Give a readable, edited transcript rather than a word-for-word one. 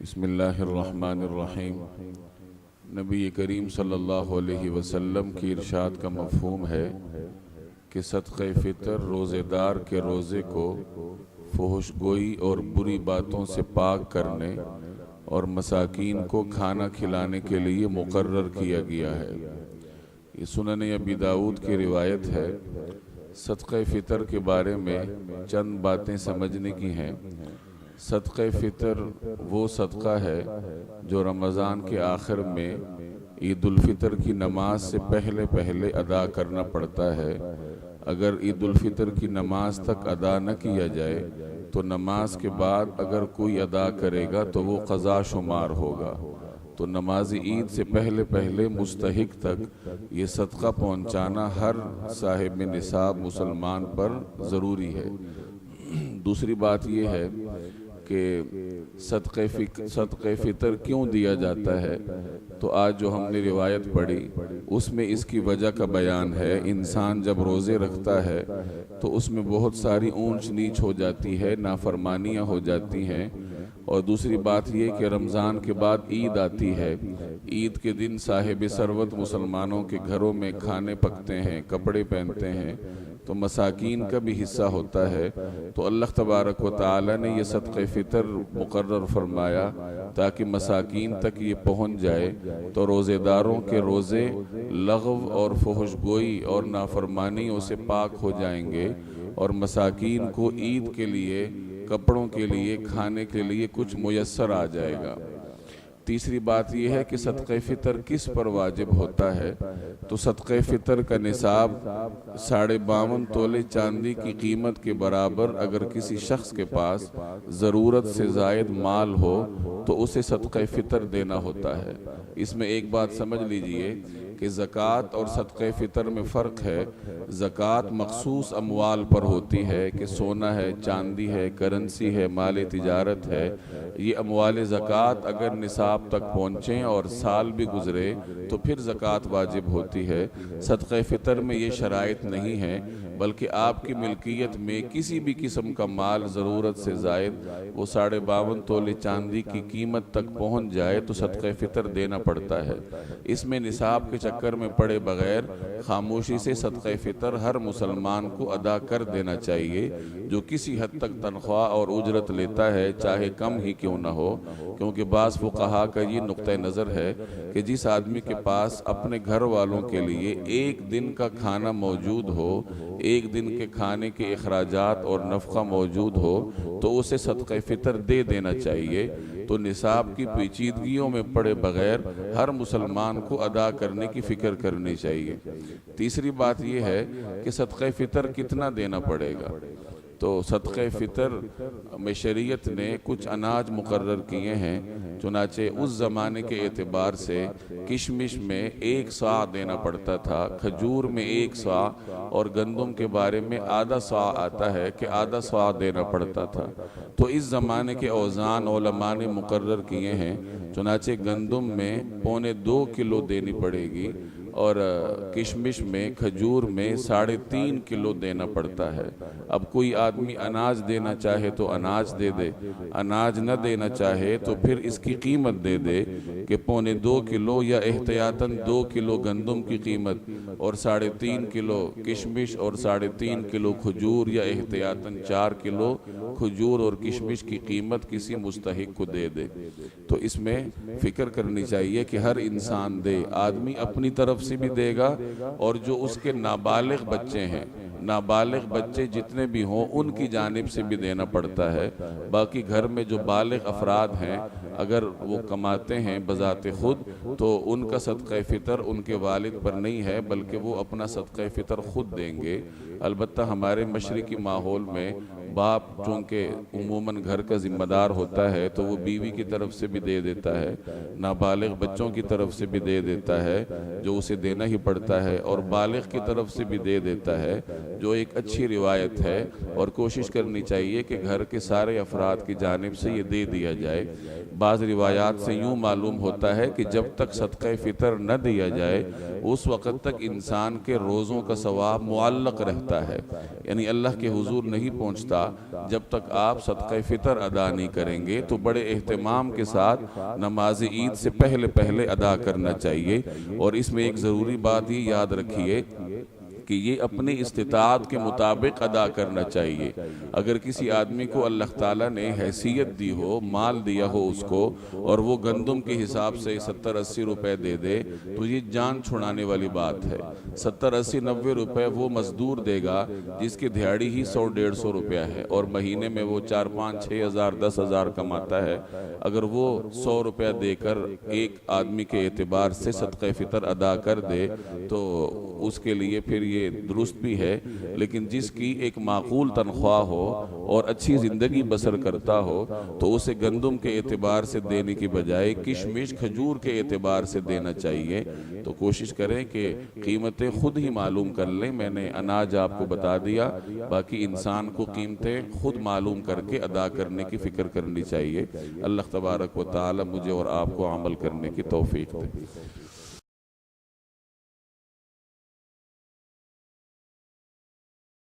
بسم اللہ الرحمن الرحیم۔ نبی کریم صلی اللہ علیہ وسلم کی ارشاد کا مفہوم ہے کہ صدقہ فطر روزے دار کے روزے کو فحش گوئی اور بری باتوں سے پاک کرنے اور مساکین کو کھانا کھلانے کے لیے مقرر کیا گیا ہے۔ یہ سنن ابی داؤد کی روایت ہے۔ صدقہ فطر کے بارے میں چند باتیں سمجھنے کی ہیں۔ صدقہ فطر وہ صدقہ ہے جو رمضان کے آخر میں عید الفطر کی نماز سے پہلے ادا کرنا پڑتا ہے۔ اگر عید الفطر کی نماز تک ادا نہ کیا جائے تو نماز کے بعد اگر کوئی ادا کرے گا تو وہ قضا شمار ہوگا۔ تو نماز عید سے پہلے مستحق تک یہ صدقہ پہنچانا ہر صاحب نصاب مسلمان پر ضروری ہے۔ دوسری بات یہ ہے کہ صدقہ فطر کیوں دیا جاتا ہے، تو آج جو ہم نے روایت پڑھی اس میں اس کی وجہ کا بیان ہے۔ انسان جب روزے رکھتا ہے تو اس میں بہت ساری اونچ نیچ ہو جاتی ہے، نافرمانیاں ہو جاتی ہیں، اور دوسری بات یہ کہ رمضان کے بعد عید آتی ہے۔ عید کے دن صاحب ثروت مسلمانوں کے گھروں میں کھانے پکتے ہیں، کپڑے پہنتے ہیں، تو مساکین کا بھی حصہ ہوتا ہے۔ تو اللہ تبارک و تعالی نے یہ صدقہ فطر مقرر فرمایا تاکہ مساکین تک یہ پہنچ جائے، تو روزے داروں کے روزے لغو اور فحش گوئی اور نافرمانیوں سے پاک ہو جائیں گے، اور مساکین کو عید کے لیے، کپڑوں کے لیے، کھانے کے لیے کچھ میسر آ جائے گا۔ تیسری بات یہ ہے کہ صدقہ فطر کس پر واجب ہوتا ہے، تو صدقہ فطر کا نصاب 52.5 تولے چاندی کی قیمت کے برابر اگر کسی شخص کے پاس ضرورت سے زائد مال ہو تو اسے صدقہ فطر دینا ہوتا ہے۔ اس میں ایک بات سمجھ لیجئے کہ زکوٰۃ اور صدقہ فطر میں فرق ہے۔ زکوٰۃ مخصوص اموال پر ہوتی ہے کہ سونا ہے، چاندی ہے، کرنسی ہے، مال تجارت ہے۔ یہ اموال زکوٰۃ اگر نصاب تک پہنچیں اور سال بھی گزرے تو پھر زکوٰۃ واجب ہوتی ہے۔ صدقہ فطر میں یہ شرائط نہیں ہے، بلکہ آپ کی ملکیت میں کسی بھی قسم کا مال ضرورت سے زائد وہ 52.5 تولے چاندی کی قیمت تک پہنچ جائے تو صدقہ فطر دینا پڑتا ہے۔ اس میں نصاب کے چکر میں پڑے بغیر خاموشی سے صدقہ فطر ہر مسلمان کو ادا کر دینا چاہیے جو کسی حد تک تنخواہ اور اجرت لیتا ہے، چاہے کم ہی کیوں نہ ہو، کیونکہ بعض فقہا کا یہ نقطہ نظر ہے کہ جس آدمی کے پاس اپنے گھر والوں کے لیے ایک دن کا کھانا موجود ہو، ایک دن کے کھانے کے اخراجات اور نفقہ موجود ہو، تو اسے صدقہ فطر دے دینا چاہیے۔ تو نصاب کی پیچیدگیوں میں پڑے بغیر ہر مسلمان کو ادا کرنے کی فکر کرنی چاہیے۔ تیسری بات یہ ہے کہ صدقہ فطر کتنا دینا پڑے گا، تو صدقہ فطر میں شریعت نے کچھ اناج مقرر کیے ہیں۔ چنانچہ اس زمانے کے اعتبار سے کشمش میں 1 صاع دینا پڑتا تھا، کھجور میں 1 صاع، اور گندم کے بارے میں آدھا صاع آتا ہے کہ آدھا صاع دینا پڑتا تھا۔ تو اس زمانے کے اوزان علماء نے مقرر کیے ہیں۔ چنانچہ گندم میں 2.25 کلو دینی پڑے گی، اور کشمش میں، کھجور میں 3.5 کلو دینا پڑتا ہے۔ اب کوئی آدمی اناج دینا چاہے تو اناج دے دے، اناج نہ دینا چاہے تو پھر اس کی قیمت دے دے کہ 2.25 کلو یا احتیاطاً 2 کلو گندم کی قیمت، اور 3.5 کلو کشمش اور 3.5 کلو کھجور، یا احتیاطاً 4 کلو کھجور اور کشمش کی قیمت کسی مستحق کو دے دے۔ تو اس میں فکر کرنی چاہیے کہ ہر انسان دے، آدمی اپنی طرف سے بھی دے گا، اور جو اس کے نابالغ بچے ہیں، نابالغ بچے جتنے بھی ہوں ان کی جانب سے بھی دینا پڑتا ہے۔ باقی گھر میں جو بالغ افراد ہیں اگر وہ کماتے ہیں بذات خود تو ان کا صدقہ فطر ان کے والد پر نہیں ہے، بلکہ وہ اپنا صدقہ فطر خود دیں گے۔ البتہ ہمارے مشرقی ماحول میں باپ چونکہ عموماً گھر کا ذمہ دار ہوتا ہے تو وہ بیوی کی طرف سے بھی دے دیتا ہے، نابالغ بچوں کی طرف سے بھی دے دیتا ہے جو اسے دینا ہی پڑتا ہے، اور بالغ کی طرف سے بھی دے دیتا ہے، جو ایک اچھی روایت ہے، اور کوشش کرنی چاہیے کہ گھر کے سارے افراد کی جانب سے یہ دے دیا جائے۔ بعض روایات سے یوں معلوم ہوتا ہے کہ جب تک صدقہ فطر نہ دیا جائے اس وقت تک انسان کے روزوں کا ثواب معلق رہتا ہے، یعنی اللہ کے حضور نہیں پہنچتا۔ اٹھتا جب تک آپ صدقہ فطر ادا نہیں کریں گے، تو بڑے اہتمام کے ساتھ نماز عید سے پہلے ادا کرنا چاہیے۔ اور اس میں ایک ضروری بات یہ یاد رکھیے کہ یہ اپنی استطاعت کے مطابق ادا کرنا چاہیے۔ اگر کسی آدمی کو اللہ تعالیٰ نے حیثیت دی ہو، مال دیا ہو اس کو، اور وہ گندم کے حساب سے 70-80 روپے دے دے تو یہ جان چھڑانے والی بات ہے۔ 70-80-90 روپے وہ مزدور دے گا جس کی دھیاڑی ہی 100-150 روپیہ ہے، اور مہینے میں وہ 4-5-6 ہزار 10 ہزار کماتا ہے۔ اگر وہ 100 روپیہ دے کر ایک آدمی کے اعتبار سے صدقہ فطر ادا کر دے تو اس کے لیے پھر یہ درست بھی ہے۔ لیکن جس کی ایک معقول تنخواہ ہو اور اچھی زندگی بسر کرتا ہو تو اسے گندم کے اعتبار سے دینے کی بجائے کشمش کھجور کے اعتبار سے دینا چاہیے۔ تو کوشش کریں کہ قیمتیں خود ہی معلوم کر لیں۔ میں نے اناج آپ کو بتا دیا، باقی انسان کو قیمتیں خود معلوم کر کے ادا کرنے کی فکر کرنی چاہیے۔ اللہ تبارک و تعالی مجھے اور آپ کو عمل کرنے کی توفیق دے۔